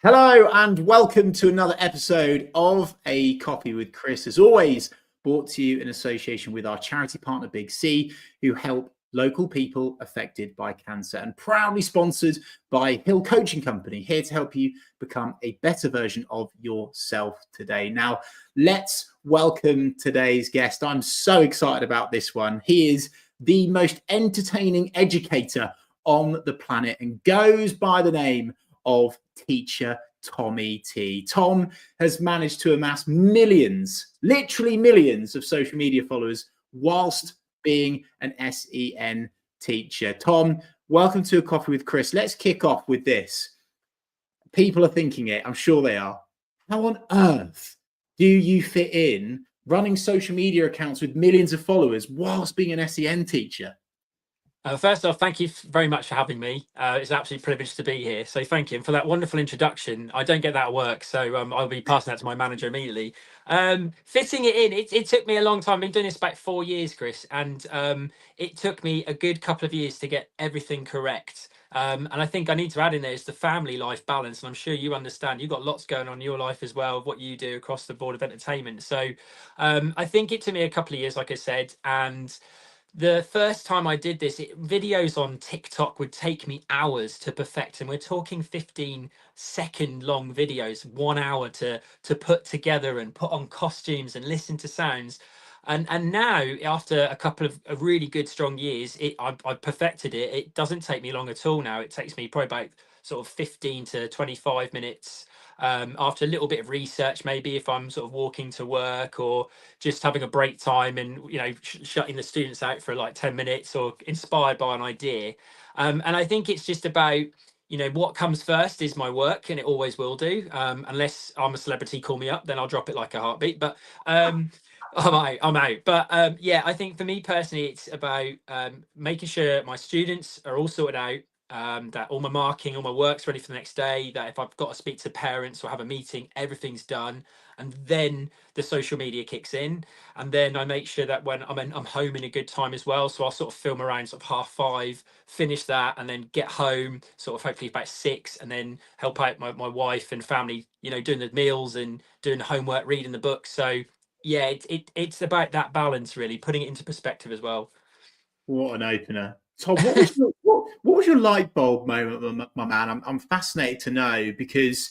Hello and welcome to another episode of A Coffee with Chris. As always, brought to you in association with our charity partner 𝗖𝗵𝗿𝗀, who help local people affected by cancer, and proudly sponsored by Hill Coaching Company, here to help you become a better version of yourself today. Now, let's welcome today's guest. I'm so excited about this one. He is the most entertaining educator on the planet and goes by the name of Teacher Tommy T. Tom has managed to amass millions, literally millions of social media followers whilst being an SEN teacher. Tom, welcome to A Coffee with Chris. Let's kick off with this. People are thinking it, I'm sure they are. How on earth do you fit in running social media accounts with millions of followers whilst being an SEN teacher? First off, thank you very much for having me. It's an absolute privilege to be here. So thank you. And for that wonderful introduction. I don't get that at work, so I'll be passing that to my manager immediately. Fitting it in, it took me a long time. I've been doing this about 4 years, Chris, and it took me a good couple of years to get everything correct. And I think I need to add in there is the family life balance. And I'm sure you understand, you've got lots going on in your life as well, of what you do across the board of entertainment. So I think it took me a couple of years, like I said, and the first time I did this, videos on TikTok would take me hours to perfect, and we're talking 15-second long videos, 1 hour to put together and put on costumes and listen to sounds. And now, after a couple of really good strong years, I've perfected it. It doesn't take me long at all now. It takes me probably about sort of 15 to 25 minutes. After a little bit of research, maybe if I'm sort of walking to work or just having a break time and shutting the students out for like 10 minutes or inspired by an idea. And I think it's just about what comes first is my work, and it always will do, unless I'm a celebrity, call me up, then I'll drop it like a heartbeat. But I'm out. But yeah, I think for me personally, it's about making sure my students are all sorted out, that all my marking, all my work's ready for the next day, that if I've got to speak to parents or have a meeting, everything's done. And then the social media kicks in. And then I make sure that when I'm home in a good time as well. So I'll sort of film around sort of 5:30, finish that, and then get home sort of hopefully about 6, and then help out my wife and family, doing the meals and doing the homework, reading the books. So yeah, it's about that balance, really, putting it into perspective as well. What an opener. Tom, what was your light bulb moment, my man? I'm fascinated to know, because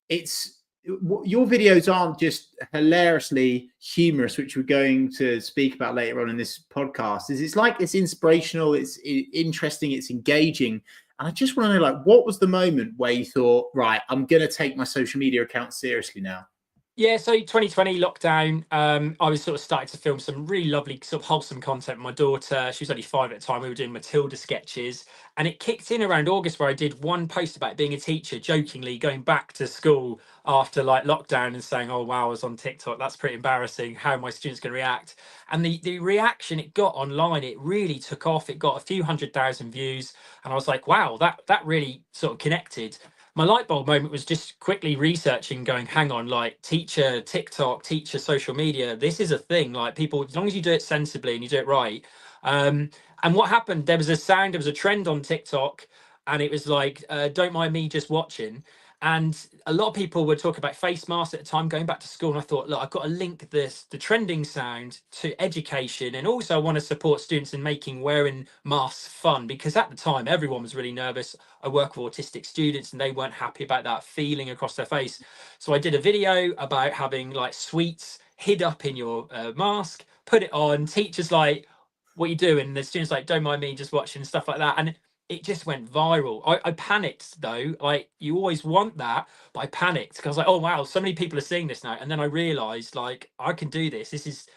your videos aren't just hilariously humorous, which we're going to speak about later on in this podcast. It's inspirational, it's interesting, it's engaging. And I just want to know, what was the moment where you thought, right, I'm going to take my social media account seriously now? Yeah, so 2020 lockdown, I was sort of starting to film some really lovely sort of wholesome content with my daughter. She was only 5 at the time. We were doing Matilda sketches, and it kicked in around August, where I did one post about being a teacher, jokingly going back to school after like lockdown and saying, oh wow, I was on TikTok, that's pretty embarrassing, how are my students going to react? And the reaction it got online, it really took off. It got a few 100,000 views, and I was like, wow, that really sort of connected. My light bulb moment was just quickly researching, going, hang on, like teacher TikTok, teacher social media, this is a thing. Like, people, as long as you do it sensibly and you do it right. And what happened, there was a trend on TikTok, and it was like, don't mind me just watching. And a lot of people were talking about face masks at the time, going back to school. And I thought, look, I've got to link the trending sound to education. And also I want to support students in making wearing masks fun, because at the time, everyone was really nervous. I work with autistic students, and they weren't happy about that feeling across their face. So I did a video about having like sweets hid up in your mask, put it on. Teachers like, what you doing? And the students like, don't mind me just watching, stuff like that. And it just went viral. I panicked though. Like, you always want that, but I panicked because I was like, oh wow, so many people are seeing this now. And then I realized, like, I can do this. This is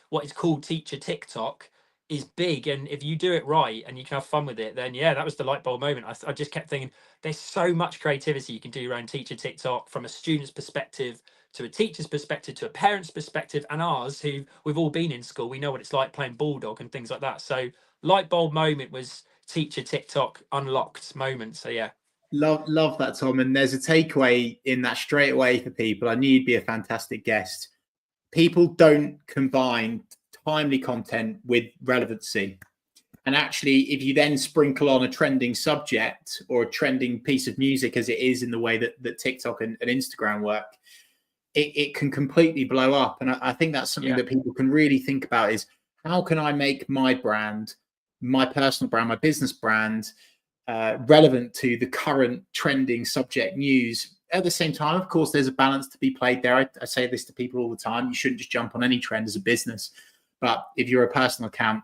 what is called teacher TikTok is big. And if you do it right and you can have fun with it, then yeah, that was the light bulb moment. I just kept thinking, there's so much creativity you can do around teacher TikTok, from a student's perspective to a teacher's perspective to a parent's perspective, and ours, who we've all been in school, we know what it's like playing bulldog and things like that. So light bulb moment was teacher TikTok unlocked moment. So yeah. Love that, Tom. And there's a takeaway in that straight away for people. I knew you'd be a fantastic guest. People don't combine timely content with relevancy. And actually, if you then sprinkle on a trending subject or a trending piece of music, as it is in the way that TikTok and Instagram work, it can completely blow up. And I think that's something that people can really think about is, how can I make my brand, my personal brand, my business brand, relevant to the current trending subject news? At the same time, of course, there's a balance to be played there. I say this to people all the time. You shouldn't just jump on any trend as a business. But if you're a personal account,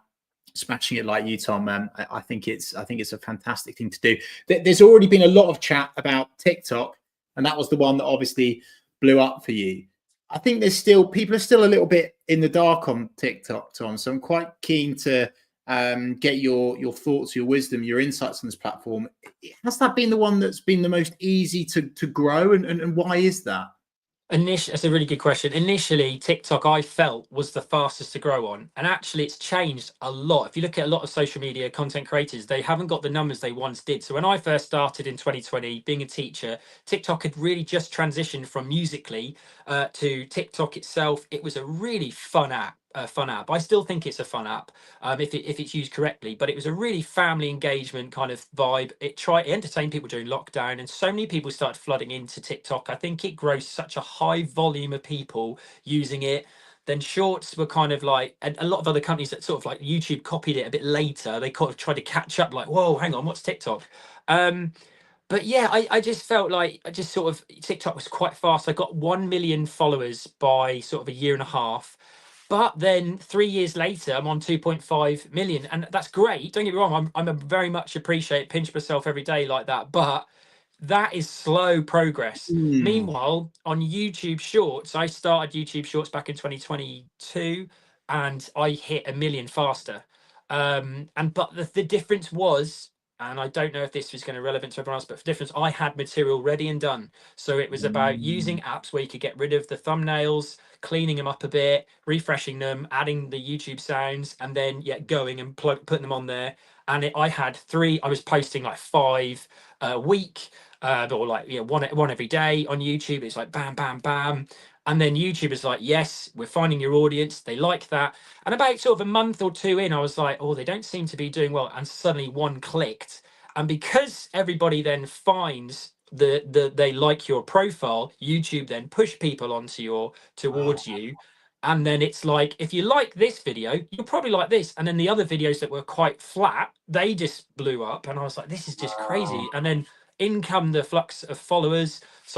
smashing it like you, Tom, I think it's a fantastic thing to do. There's already been a lot of chat about TikTok, and that was the one that obviously blew up for you. I think there's still, people are still a little bit in the dark on TikTok, Tom. So I'm quite keen to get your thoughts, your wisdom, your insights on this platform. Has that been the one that's been the most easy to grow, and why is that? That's a really good question. Initially, TikTok, I felt, was the fastest to grow on. And actually, it's changed a lot. If you look at a lot of social media content creators, they haven't got the numbers they once did. So when I first started in 2020, being a teacher, TikTok had really just transitioned from Musical.ly to TikTok itself. It was a really fun app. I still think it's a fun app if it's used correctly, but it was a really family engagement kind of vibe. It entertained people during lockdown, and so many people started flooding into TikTok. I think it grows such a high volume of people using it. Then shorts were kind of like, and a lot of other companies that sort of like YouTube copied it a bit later. They kind of tried to catch up, like, whoa, hang on, what's TikTok? But yeah, I just felt like TikTok was quite fast. I got 1 million followers by sort of a year and a half. But then 3 years later, I'm on 2.5 million, and that's great. Don't get me wrong. I'm a very much appreciate, pinch myself every day like that. But that is slow progress. Meanwhile, on YouTube Shorts, I started YouTube Shorts back in 2022, and I hit 1 million faster. But the difference was, and I don't know if this was going to be relevant to everyone else, but the difference, I had material ready and done. So it was about using apps where you could get rid of the thumbnails, cleaning them up a bit, refreshing them, adding the YouTube sounds, and then going and putting them on there. And I had 3. I was posting like 5 a week, or like one every day on YouTube. It's like bam, bam, bam. And then YouTube is like, yes, we're finding your audience. They like that. And about sort of a month or 2 in, I was like, oh, they don't seem to be doing well. And suddenly one clicked. And because everybody then finds they like your profile, YouTube then push people onto towards you. And then it's like, if you like this video, you'll probably like this. And then the other videos that were quite flat, they just blew up. And I was like, this is just crazy. And then in come the flux of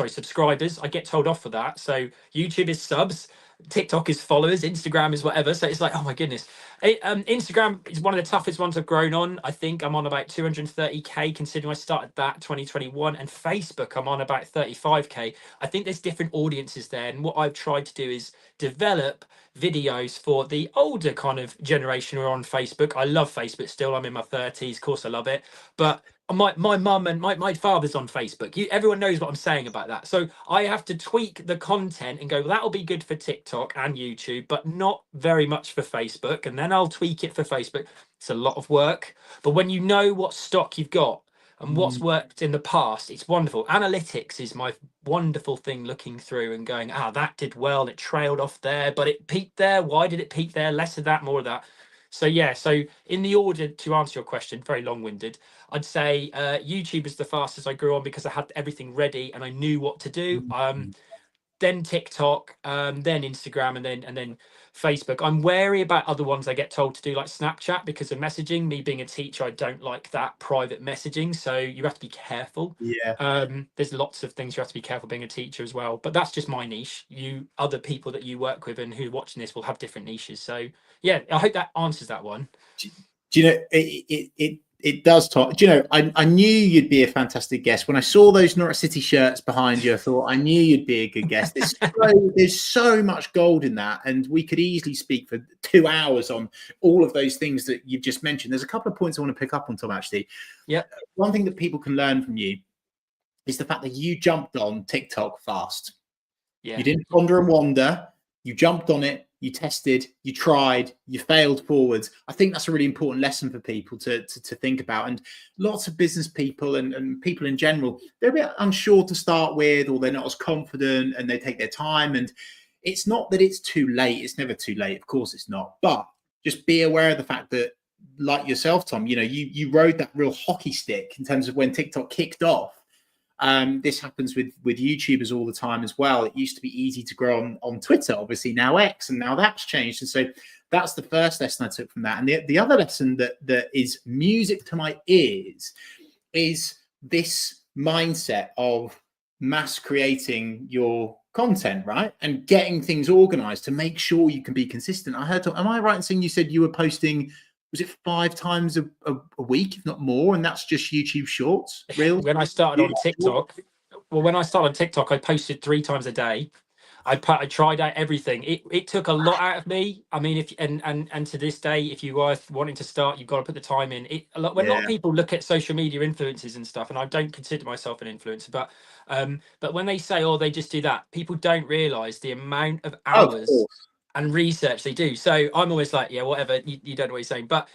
subscribers. I get told off for that. So YouTube is subs, TikTok is followers, Instagram is whatever. So it's like, oh my goodness. Instagram is one of the toughest ones I've grown on. I think I'm on about 230k, considering I started that 2021. And Facebook, I'm on about 35k. I think there's different audiences there. And what I've tried to do is develop videos for the older kind of generation who are on Facebook. I love Facebook still. I'm in my 30s. Of course, I love it. But my mum and my father's on Facebook. Everyone knows what I'm saying about that. So I have to tweak the content and go, well, that'll be good for TikTok and YouTube, but not very much for Facebook. And then I'll tweak it for Facebook. It's a lot of work. But when you know what stock you've got and what's worked in the past, it's wonderful. Analytics is my wonderful thing, looking through and going, that did well. It trailed off there, but it peaked there. Why did it peak there? Less of that, more of that. So yeah, so in the order to answer your question, very long-winded, I'd say YouTube is the fastest I grew on because I had everything ready and I knew what to do. Then TikTok, then Instagram, and then Facebook. I'm wary about other ones I get told to do, like Snapchat, because of messaging. Me being a teacher, I don't like that private messaging, so you have to be careful. There's lots of things you have to be careful being a teacher as well, but that's just my niche. Other people that you work with and who are watching this will have different niches. So yeah, I hope that answers that one. Do you know, it does, Tom. Do you know, I knew you'd be a fantastic guest. When I saw those Norwich City shirts behind you, I thought I knew you'd be a good guest. There's so much gold in that, and we could easily speak for 2 hours on all of those things that you've just mentioned. There's a couple of points I want to pick up on, Tom, actually. Yeah. One thing that people can learn from you is the fact that you jumped on TikTok fast. Yeah. You didn't ponder and wander. You jumped on it. You tested, you tried, you failed forwards. I think that's a really important lesson for people to think about. And lots of business people and people in general, they're a bit unsure to start with, or they're not as confident, and they take their time. And it's not that it's too late. It's never too late. Of course it's not. But just be aware of the fact that like yourself, Tom, you know, you rode that real hockey stick in terms of when TikTok kicked off. This happens with YouTubers all the time as well. It used to be easy to grow on Twitter, obviously now X, and now that's changed. And so that's the first lesson I took from that. And the other lesson that is music to my ears is this mindset of mass creating your content, right? And getting things organized to make sure you can be consistent. I heard, am I right in saying you said you were posting, was it 5 times a week, if not more? And that's just YouTube Shorts, Reels? When I started on TikTok, when I started on TikTok, I posted 3 times a day. I tried out everything. It took a lot out of me. I mean, if and to this day, if you are wanting to start, you've got to put the time in. When a lot of people look at social media influencers and stuff, and I don't consider myself an influencer, but when they say, oh, they just do that, people don't realize the amount of hours and research they do. So I'm always like, yeah, whatever, you don't know what you're saying. But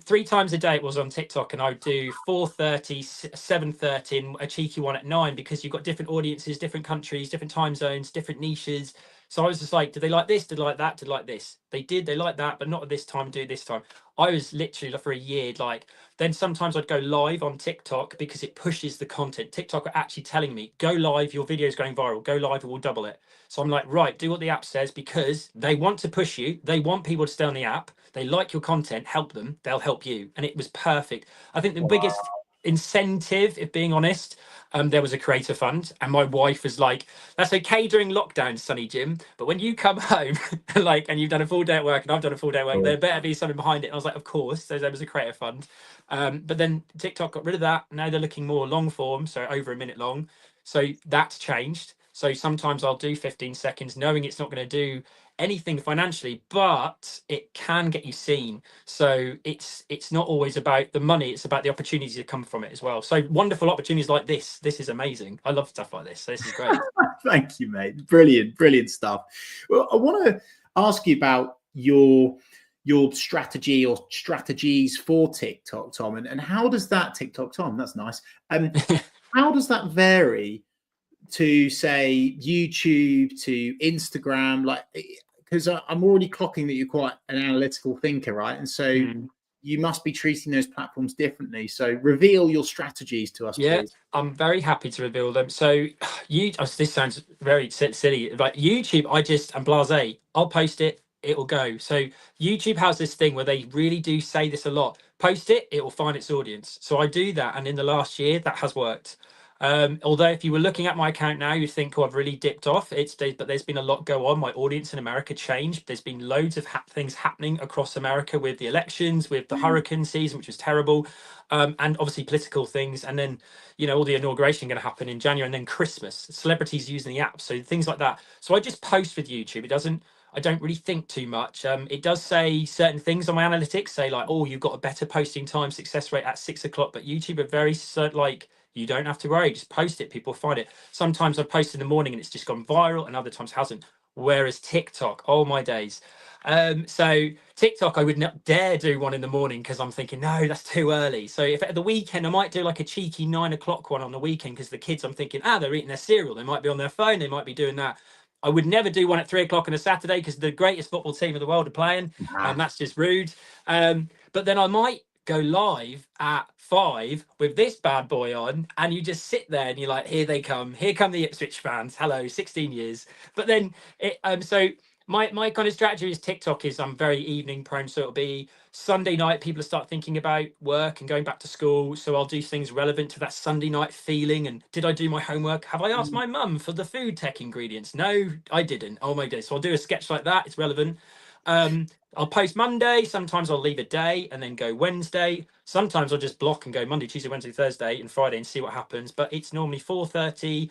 3 times a day it was on TikTok, and I would do 4:30, 7:30, and a cheeky one at 9, because you've got different audiences, different countries, different time zones, different niches. So I was just like, do they like this? Do they like that? Do they like this? They did, they like that, but not at this time, do it this time. I was literally for a year, like, then sometimes I'd go live on TikTok because it pushes the content. TikTok are actually telling me, go live, your video is going viral, go live, and we'll double it. So I'm like, right, do what the app says, because they want to push you. They want people to stay on the app. They like your content, help them, they'll help you. And it was perfect. I think the biggest incentive, if being honest, there was a creator fund, and my wife was like, that's okay during lockdown, Sonny Jim, but when you come home like, and you've done a full day at work and I've done a full day at work, there better be something behind it. And I was like, of course. So there was a creator fund. But then TikTok got rid of that. Now they're looking more long form, so over a minute long. So that's changed. So sometimes I'll do 15 seconds knowing it's not going to do anything financially, but it can get you seen. So it's not always about the money, it's about the opportunities that come from it as well. So wonderful opportunities like this is amazing. I love stuff like this. So this is great. Thank you, mate. Brilliant stuff. Well, I want to ask you about your strategy or strategies for TikTok, Tom, and how does that TikTok, Tom, that's nice. How does that vary to, say, YouTube, to Instagram? Like, because I'm already clocking that you're quite an analytical thinker, right? And so you must be treating those platforms differently. So reveal your strategies to us, please. I'm very happy to reveal them. So this sounds very silly, like YouTube, I'm blasé. I'll post it, it'll go. So YouTube has this thing where they really do say this a lot. Post it, it will find its audience. So I do that, and in the last year that has worked. Although if you were looking at my account now, you'd think, oh, I've really dipped off. But there's been a lot go on. My audience in America changed. There's been loads of things happening across America, with the elections, with the hurricane season, which was terrible, and obviously political things. And then, all the inauguration going to happen in January, and then Christmas, celebrities using the app, so things like that. So I just post with YouTube. I don't really think too much. It does say certain things on my analytics, say like, oh, you've got a better posting time success rate at 6 o'clock, but YouTube are very like, you don't have to worry, just post it, people find it. Sometimes I post in the morning and it's just gone viral, and other times hasn't. Whereas TikTok, oh my days. So TikTok, I would not dare do one in the morning, because I'm thinking, no, that's too early. So if at the weekend, I might do like a cheeky 9 o'clock one on the weekend, because the kids, I'm thinking, they're eating their cereal, they might be on their phone, they might be doing that. I would never do one at 3 o'clock on a Saturday, because the greatest football team in the world are playing, and that's just rude. But then I might go live at 5 with this bad boy on, and you just sit there and you're like, here come the Ipswich fans, hello, 16 years. But then so my kind of strategy is TikTok is I'm very evening prone, so it'll be Sunday night, people start thinking about work and going back to school, so I'll do things relevant to that Sunday night feeling. And did I do my homework? Have I asked my mum for the food tech ingredients? No, I didn't. Oh my god. So I'll do a sketch like that, it's relevant. I'll post Monday, sometimes I'll leave a day and then go Wednesday. Sometimes I'll just block and go Monday, Tuesday, Wednesday, Thursday and Friday and see what happens. But it's normally 4:30,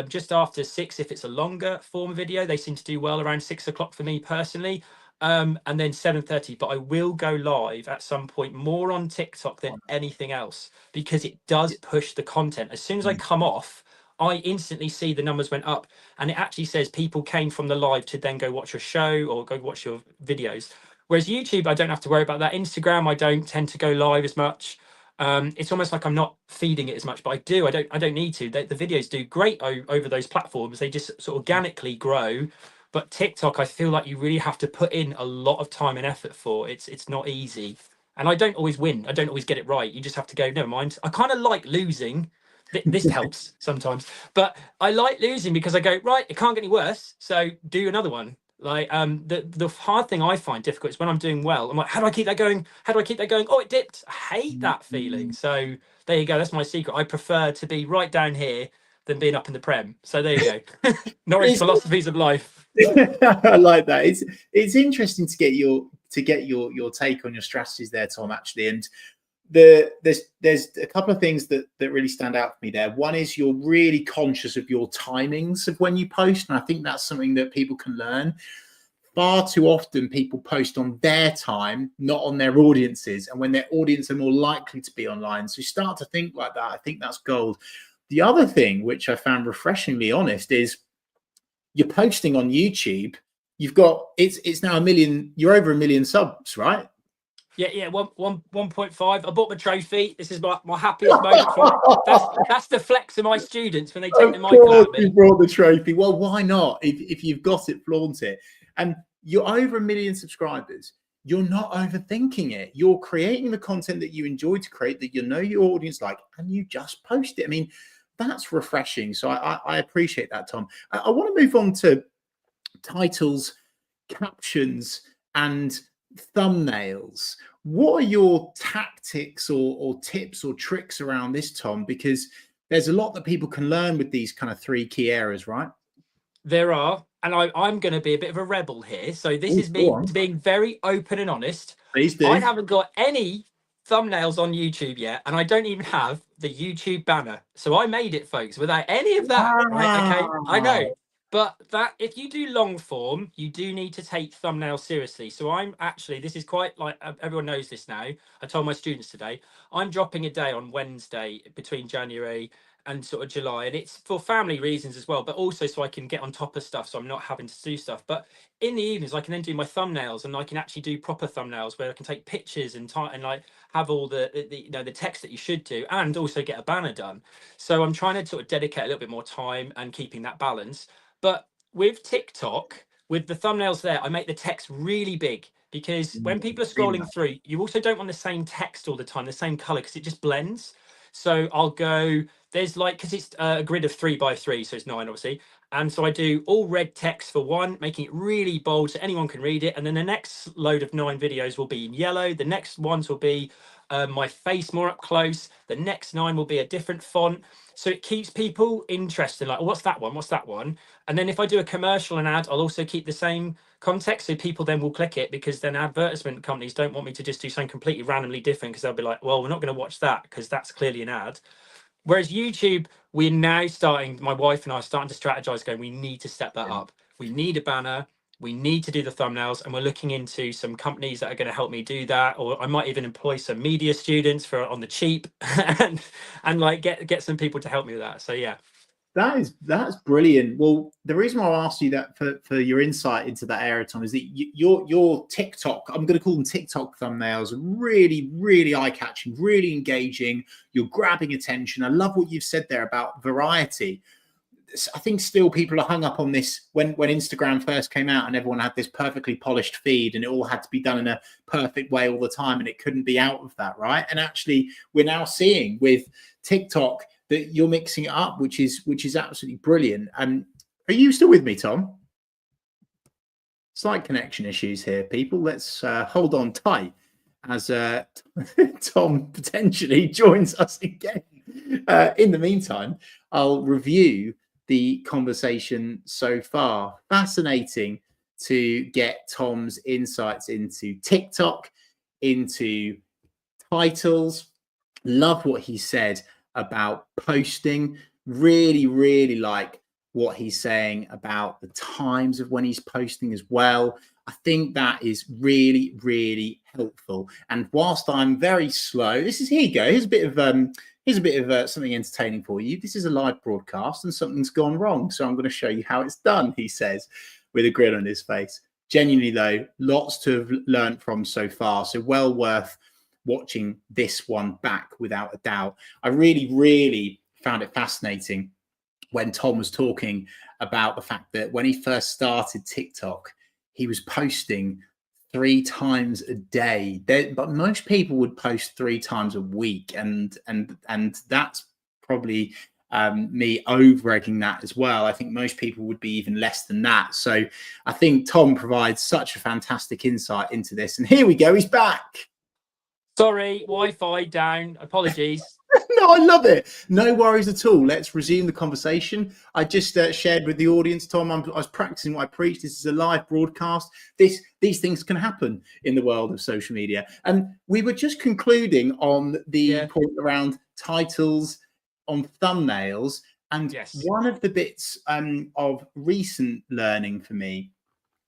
just after 6 if it's a longer form video. They seem to do well around 6 o'clock for me personally. And then 7:30, but I will go live at some point more on TikTok than anything else, because it does push the content. As soon as I come off, I instantly see the numbers went up, and it actually says people came from the live to then go watch your show or go watch your videos. Whereas YouTube, I don't have to worry about that. Instagram, I don't tend to go live as much. It's almost like I'm not feeding it as much, but I do. I don't need to. The videos do great over those platforms. They just sort of organically grow. But TikTok, I feel like you really have to put in a lot of time and effort for. It's not easy. And I don't always win. I don't always get it right. You just have to go, never mind. I kind of like losing. This helps sometimes, but I like losing because I go, right, it can't get any worse. So do another one. Like the hard thing I find difficult is when I'm doing well. I'm like, how do I keep that going? How do I keep that going? Oh, it dipped. I hate that feeling. So there you go. That's my secret. I prefer to be right down here than being up in the Prem. So there you go. Norwich philosophies of life. I like that. It's interesting to get your take on your strategies there, Tom, actually. And there's a couple of things that really stand out for me there. One is you're really conscious of your timings of when you post, and I think that's something that people can learn. Far too often people post on their time, not on their audiences, and when their audience are more likely to be online. So you start to think like that. I think that's gold. The other thing, which I found refreshingly honest, is you're posting on YouTube. You've got it's now 1 million. You're over 1 million subs, right? Yeah, 1.5. I bought my trophy. This is my happiest moment. That's the flex of my students when they take the mic out of me. You brought the trophy. Well, why not? If you've got it, flaunt it. And you're over 1 million subscribers. You're not overthinking it. You're creating the content that you enjoy to create, that you know your audience like, and you just post it. I mean, that's refreshing. So I appreciate that, Tom. I want to move on to titles, captions, and thumbnails. What are your tactics or tips or tricks around this, Tom? Because there's a lot that people can learn with these kind of 3 key areas, right? There are, and I'm going to be a bit of a rebel here. So this is me being very open and honest. Please do. I haven't got any thumbnails on YouTube yet, and I don't even have the YouTube banner. So I made it, folks, without any of that. Wow. Right? Okay, I know. But that if you do long form, you do need to take thumbnails seriously. So I'm actually, this is quite like, everyone knows this now. I told my students today, I'm dropping a day on Wednesday between January and sort of July, and it's for family reasons as well, but also so I can get on top of stuff, so I'm not having to do stuff. But in the evenings I can then do my thumbnails, and I can actually do proper thumbnails where I can take pictures and like have all the you know, the text that you should do, and also get a banner done. So I'm trying to sort of dedicate a little bit more time and keeping that balance. But with TikTok, with the thumbnails there, I make the text really big, because when people are scrolling through, you also don't want the same text all the time, the same color, because it just blends. So I'll go, there's like, because it's a grid of 3 by 3, so it's 9 obviously, and so I do all red text for one, making it really bold so anyone can read it, and then the next load of 9 videos will be in yellow, the next ones will be my face more up close, the next 9 will be a different font, so it keeps people interested, like, oh, what's that one, what's that one? And then if I do a commercial and ad, I'll also keep the same context, so people then will click it, because then advertisement companies don't want me to just do something completely randomly different, because they'll be like, well, we're not going to watch that because that's clearly an ad. Whereas YouTube, we're now starting, my wife and I are starting to strategize, going, we need to step that up. We need a banner, we need to do the thumbnails, and we're looking into some companies that are going to help me do that, or I might even employ some media students for on the cheap and like get some people to help me with that. So yeah. That's brilliant. Well, the reason why I asked you that for your insight into that area, Tom, is that your TikTok, I'm going to call them TikTok thumbnails, are really, really eye-catching, really engaging. You're grabbing attention. I love what you've said there about variety. I think still people are hung up on this when Instagram first came out and everyone had this perfectly polished feed and it all had to be done in a perfect way all the time and it couldn't be out of that, right? And actually we're now seeing with TikTok that you're mixing it up, which is absolutely brilliant. And are you still with me, Tom? Slight connection issues here, people. Let's hold on tight as Tom potentially joins us again. In the meantime, I'll review the conversation so far. Fascinating to get Tom's insights into TikTok, into titles. Love what he said about posting. Really, really like what he's saying about the times of when he's posting as well. I think that is really, really helpful. And whilst I'm very slow, here you go. Here's a bit of something entertaining for you. This is a live broadcast and something's gone wrong. So I'm going to show you how it's done, he says, with a grin on his face. Genuinely though, lots to have learned from so far. So well worth watching this one back without a doubt. I really, really found it fascinating when Tom was talking about the fact that when he first started TikTok, he was posting 3 times a day. But most people would post 3 times a week, and that's probably me over-egging that as well. I think most people would be even less than that. So I think Tom provides such a fantastic insight into this. And here we go, he's back. Sorry, Wi-Fi down. Apologies. No, I love it. No worries at all. Let's resume the conversation. I just shared with the audience, Tom, I was practicing what I preach. This is a live broadcast. These things can happen in the world of social media. And we were just concluding on the point around titles on thumbnails. And one of the bits of recent learning for me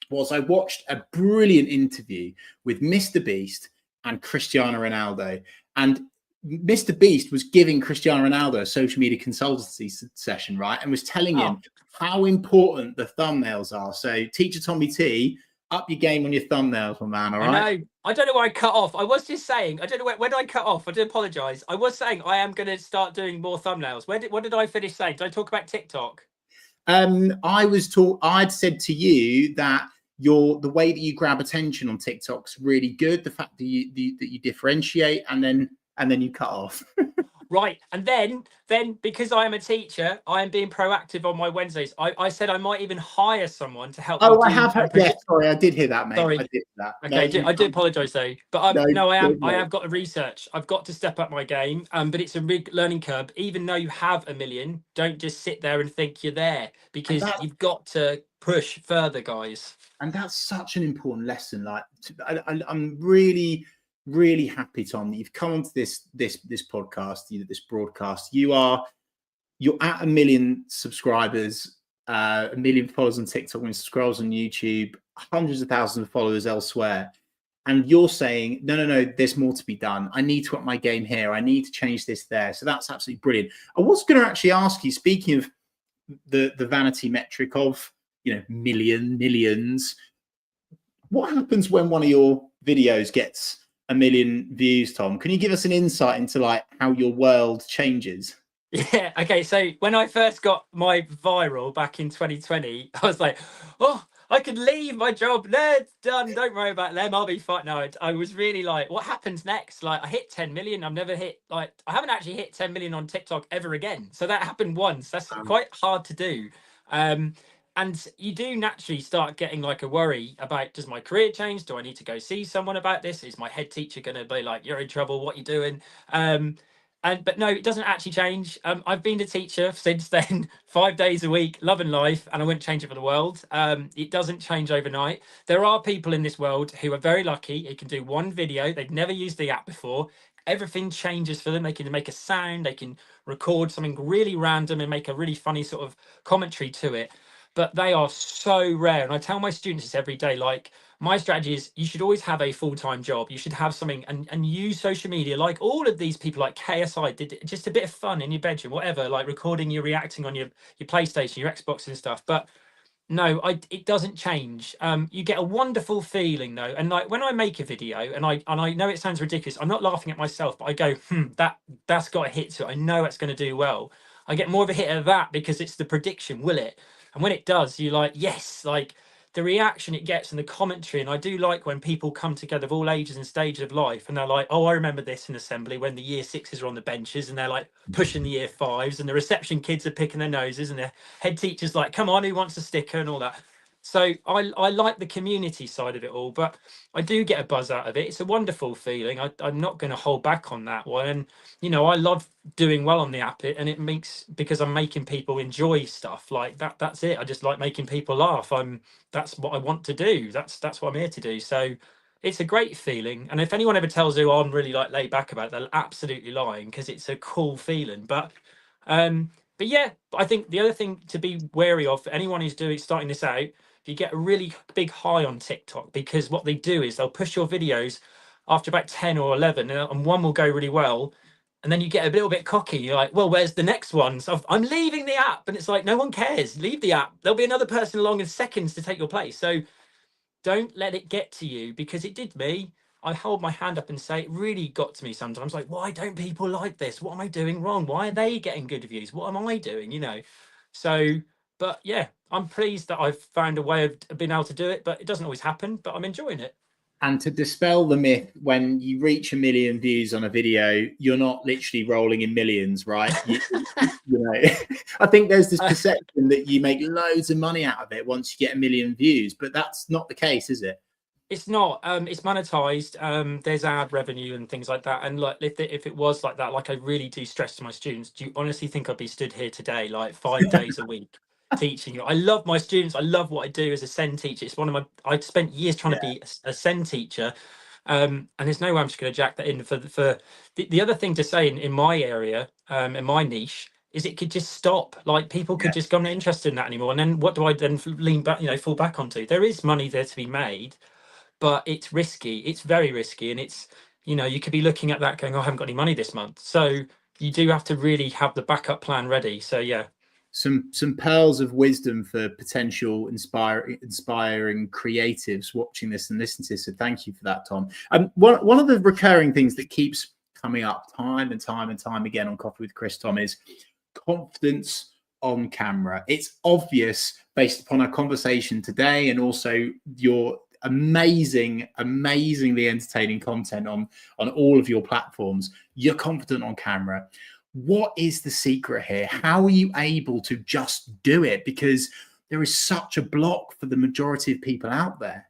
was I watched a brilliant interview with Mr. Beast and Cristiano Ronaldo. And Mr. Beast was giving Cristiano Ronaldo a social media consultancy session, right? And was telling him how important the thumbnails are. So teacher Tommy T, up your game on your thumbnails, my man, all right? I know. I don't know where I cut off. I was just saying, I don't know when I cut off. I do apologise. I was saying I am going to start doing more thumbnails. What did I finish saying? Did I talk about TikTok? I'd said to you that the way that you grab attention on TikTok's really good. The fact that you differentiate, and then you cut off. Right. And then because I am a teacher, I am being proactive on my Wednesdays. I said I might even hire someone to help. Oh, I have heard. Yeah, sorry, I did hear that, mate. Sorry. I did that. Okay, I do apologise though, but I have got to research. I've got to step up my game. But it's a big learning curve. Even though you have 1 million, don't just sit there and think you're there, because you've got to push further, guys. And that's such an important lesson. Like, I'm really, really happy, Tom, that you've come onto this podcast, this broadcast. You're at 1 million subscribers, 1 million followers on TikTok, 1 million subscribers on YouTube, hundreds of thousands of followers elsewhere. And you're saying, no, there's more to be done. I need to up my game here. I need to change this there. So that's absolutely brilliant. I was going to actually ask you, speaking of the vanity metric of, millions, what happens when one of your videos gets 1 million views, Tom? Can you give us an insight into like how your world changes? Yeah. Okay. So when I first got my viral back in 2020, I was like, oh, I could leave my job. No, it's done. Don't worry about them. I'll be fine. No, I was really like, what happens next? Like, I hit 10 million. I've never hit, I haven't actually hit 10 million on TikTok ever again. So that happened once. That's quite hard to do. And you do naturally start getting like a worry about, does my career change? Do I need to go see someone about this? Is my head teacher going to be like, you're in trouble, what are you doing? But no, it doesn't actually change. I've been a teacher since then, 5 days a week, loving life, and I wouldn't change it for the world. It doesn't change overnight. There are people in this world who are very lucky. It can do one video. They've never used the app before. Everything changes for them. They can make a sound, they can record something really random and make a really funny sort of commentary to it. But they are so rare. And I tell my students this every day, like, my strategy is you should always have a full-time job. You should have something and use social media like all of these people, like KSI did, just a bit of fun in your bedroom, whatever, like recording you reacting on your PlayStation, your Xbox and stuff. But no, it doesn't change. You get a wonderful feeling though. And like when I make a video, and I know it sounds ridiculous, I'm not laughing at myself, but I go, that's got a hit to it. I know it's going to do well. I get more of a hit of that because it's the prediction, will it? And when it does, you like, yes, like the reaction it gets and the commentary. And I do like when people come together of all ages and stages of life and they're like, oh, I remember this in assembly when the year sixes are on the benches and they're like pushing the year fives and the reception kids are picking their noses and the head teacher's like, come on, who wants a sticker and all that. So I like the community side of it all, but I do get a buzz out of it. It's a wonderful feeling. I'm not going to hold back on that one. And, I love doing well on the app, and it makes, because I'm making people enjoy stuff like that. That's it. I just like making people laugh. That's what I want to do. That's what I'm here to do. So it's a great feeling. And if anyone ever tells you I'm really like laid back about it, they're absolutely lying, because it's a cool feeling. But yeah, I think the other thing to be wary of for anyone who's starting this out, you get a really big high on TikTok, because what they do is they'll push your videos after about 10 or 11 and one will go really well. And then you get a little bit cocky. You're like, well, where's the next one? So I'm leaving the app. And it's like, no one cares. Leave the app. There'll be another person along in seconds to take your place. So don't let it get to you, because it did me. I hold my hand up and say it really got to me sometimes. Like, why don't people like this? What am I doing wrong? Why are they getting good views? What am I doing? So, but yeah, I'm pleased that I've found a way of being able to do it, but it doesn't always happen, but I'm enjoying it. And to dispel the myth, when you reach 1 million views on a video, you're not literally rolling in millions, right? You know, I think there's this perception that you make loads of money out of it once you get 1 million views, but that's not the case, is it? It's not. It's monetized. There's ad revenue and things like that. And like, if it was like that, like I really do stress to my students, do you honestly think I'd be stood here today, like 5 days a week, teaching you? I love my students. I love what I do as a SEN teacher. It's one of my. I spent years trying to be a SEN teacher, and there's no way I'm just going to jack that in for the other thing to say in my area, in my niche. Is it could just stop, like people could just go, I'm not interested in that anymore. And then what do I then lean back, fall back onto? There is money there to be made, but it's risky. It's very risky. And it's, you could be looking at that going, oh, I haven't got any money this month. So you do have to really have the backup plan ready. So yeah. Some pearls of wisdom for potential inspiring creatives watching this and listening to this. So thank you for that, Tom. One of the recurring things that keeps coming up time and time again on Coffee with Chris, Tom, is confidence on camera. It's obvious based upon our conversation today and also your amazingly entertaining content on all of your platforms. You're confident on camera. What is the secret here? How are you able to just do it? Because there is such a block for the majority of people out there.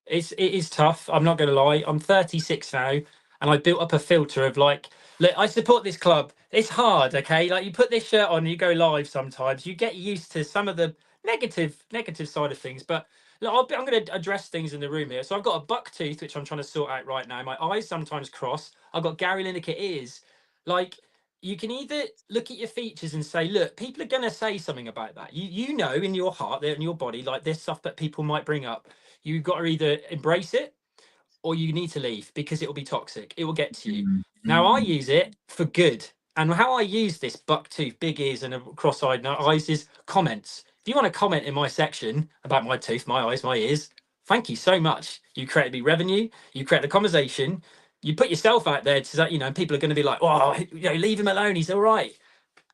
It is tough. I'm not going to lie. I'm 36 now, and I built up a filter of like, look, I support this club. It's hard, okay? Like you put this shirt on, you go live sometimes. You get used to some of the negative side of things, but look, I'm going to address things in the room here. So I've got a buck tooth, which I'm trying to sort out right now. My eyes sometimes cross. I've got Gary Lineker ears. Like, you can either look at your features and say, look, people are going to say something about that. You know in your heart, in your body, like there's stuff that people might bring up. You've got to either embrace it or you need to leave because it will be toxic. It will get to you. Now, I use it for good. And how I use this buck tooth, big ears and a cross-eyed eyes is comments. If you want to comment in my section about my tooth, my eyes, my ears, thank you so much. You created me revenue. You created a conversation. You put yourself out there to that, people are going to be like, oh, leave him alone. He's all right.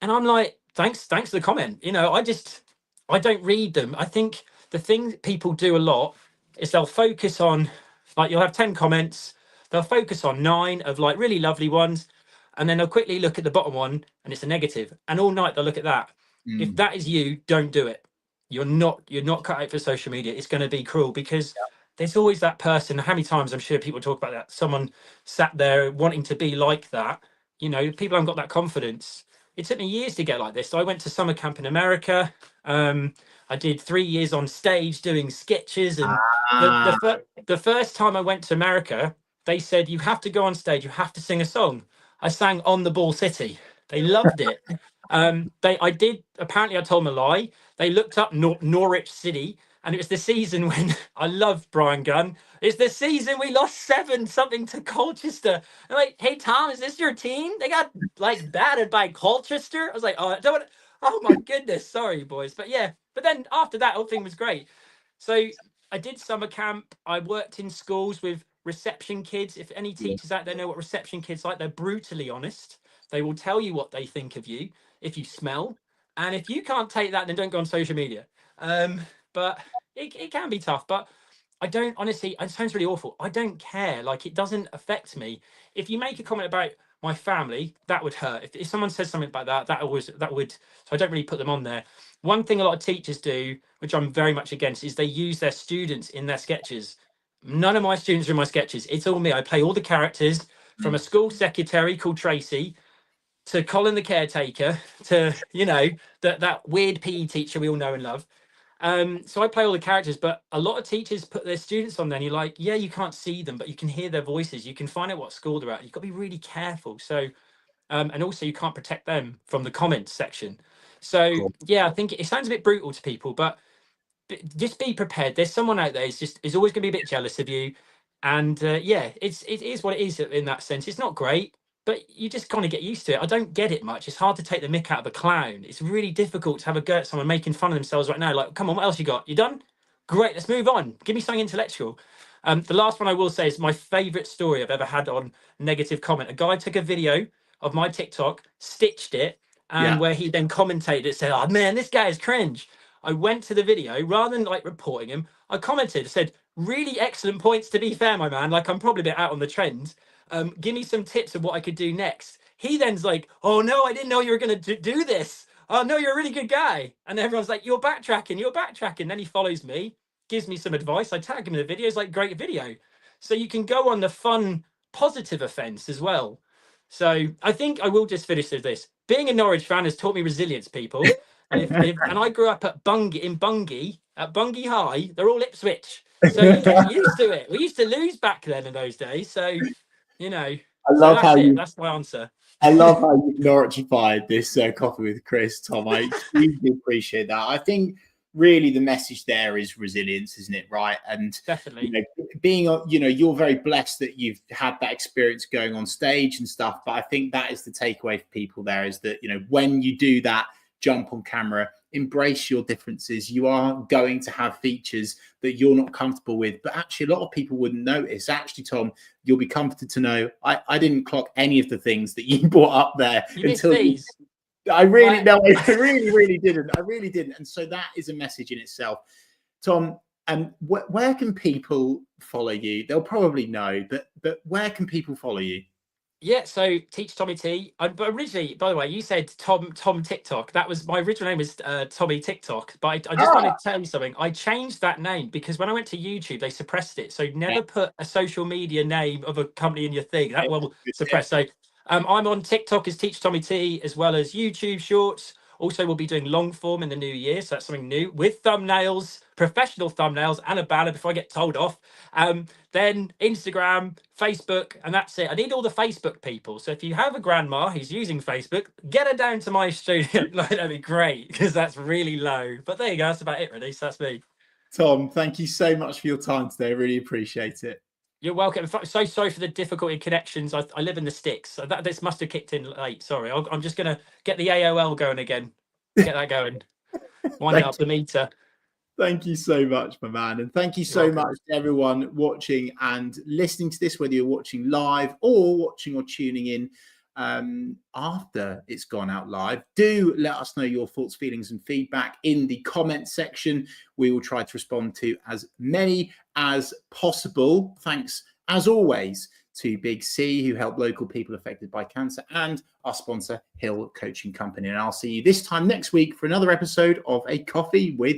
And I'm like, thanks for the comment. I don't read them. I think the thing people do a lot is they'll focus on, like, you'll have 10 comments. They'll focus on 9 of like really lovely ones. And then they'll quickly look at the bottom one and it's a negative. And all night they'll look at that. If that is you, don't do it. You're not cut out for social media. It's going to be cruel because there's always that person. How many times I'm sure people talk about that? Someone sat there wanting to be like that. People haven't got that confidence. It took me years to get like this. So I went to summer camp in America. I did 3 years on stage doing sketches. And the first time I went to America, they said, you have to go on stage. You have to sing a song. I sang On the Ball City. They loved it. Apparently I told them a lie. They looked up Norwich City, and it was the season when I love Brian Gunn. It's the season we lost 7-0 to Colchester. I'm like, hey Tom, is this your team? They got like battered by Colchester. I was like, oh my goodness, sorry boys. But yeah, but then after that, whole thing was great. So I did summer camp. I worked in schools with reception kids. If any teachers out there know what reception kids like, they're brutally honest. They will tell you what they think of you if you smell. And if you can't take that, then don't go on social media. But it can be tough. But I don't, honestly, it sounds really awful. I don't care. Like, it doesn't affect me. If you make a comment about my family, that would hurt. If someone says something about that would, so I don't really put them on there. One thing a lot of teachers do, which I'm very much against, is they use their students in their sketches. None of my students are in my sketches. It's all me. I play all the characters, from a school secretary called Tracy to Colin the caretaker to, that weird PE teacher we all know and love. So I play all the characters, but a lot of teachers put their students on there and you're like, yeah, you can't see them, but you can hear their voices. You can find out what school they're at. You've got to be really careful. So, and also you can't protect them from the comments section. So yeah, I think it sounds a bit brutal to people, but just be prepared. There's someone out there is always going to be a bit jealous of you. And yeah, it is what it is in that sense. It's not great, but you just kind of get used to it. I don't get it much. It's hard to take the mick out of a clown. It's really difficult to have a go at someone making fun of themselves right now. Like, come on, what else you got? You done? Great, let's move on. Give me something intellectual. The last one I will say is my favorite story I've ever had on negative comment. A guy took a video of my TikTok, stitched it, and where he then commentated it, said, oh man, this guy is cringe. I went to the video, rather than like reporting him, I commented, said, really excellent points, to be fair, my man. Like, I'm probably a bit out on the trend. Give me some tips of what I could do next. He then's like, oh no, I didn't know you were going to do this. Oh no, you're a really good guy. And everyone's like, you're backtracking, you're backtracking. Then he follows me, gives me some advice. I tag him in the video. It's like, great video. So you can go on the fun, positive offense as well. So I think I will just finish with this. Being a Norwich fan has taught me resilience, people. And I grew up at Bungay High. They're all Ipswich. So you get used to it. We used to lose back then in those days. So, you know, I so love that's how it. you. That's my answer. I love how you've Norwichified this coffee with Chris, Tom. I hugely appreciate that. I think really the message there is resilience, isn't it? Right. And Definitely. you know, being, you know, you're very blessed that you've had that experience going on stage and stuff. But I think that is the takeaway for people there, is that, you know, when you do that jump on camera, embrace your differences. You are going to have features that you're not comfortable with, but actually a lot of people wouldn't notice. Actually, Tom, you'll be comforted to know I didn't clock any of the things that you brought up there. You missed these. I really really didn't. I really didn't. And so that is a message in itself. Tom, where can people follow you? They'll probably know, but where can people follow you? Yeah, so Teach Tommy T. But originally, by the way, you said Tom TikTok. That was my original name was Tommy TikTok. But I just want to tell you something. I changed that name because when I went to YouTube, they suppressed it. So never put a social media name of a company in your thing. That will suppress. So I'm on TikTok as Teach Tommy T, as well as YouTube Shorts. Also, we'll be doing long form in the new year, so that's something new with thumbnails, professional thumbnails, and a banner before I get told off. Then Instagram, Facebook, and that's it. I need all the Facebook people. So if you have a grandma who's using Facebook, get her down to my studio. That'd be great, because that's really low. But there you go. That's about it, really. So that's me. Tom, thank you so much for your time today. I really appreciate it. You're welcome. So sorry for the difficulty connections. I live in the sticks, so this must have kicked in late. Sorry. I'm just gonna get the AOL going again. Get that going. Wind up the meter. Thank you so much, my man. And thank you so much to everyone watching and listening to this, whether you're watching live or watching or tuning in after it's gone out live. Do let us know your thoughts, feelings, and feedback in the comment section. We will try to respond to as many as possible. Thanks, as always, to Big C, who help local people affected by cancer, and our sponsor, Hill Coaching Company. And I'll see you this time next week for another episode of A Coffee with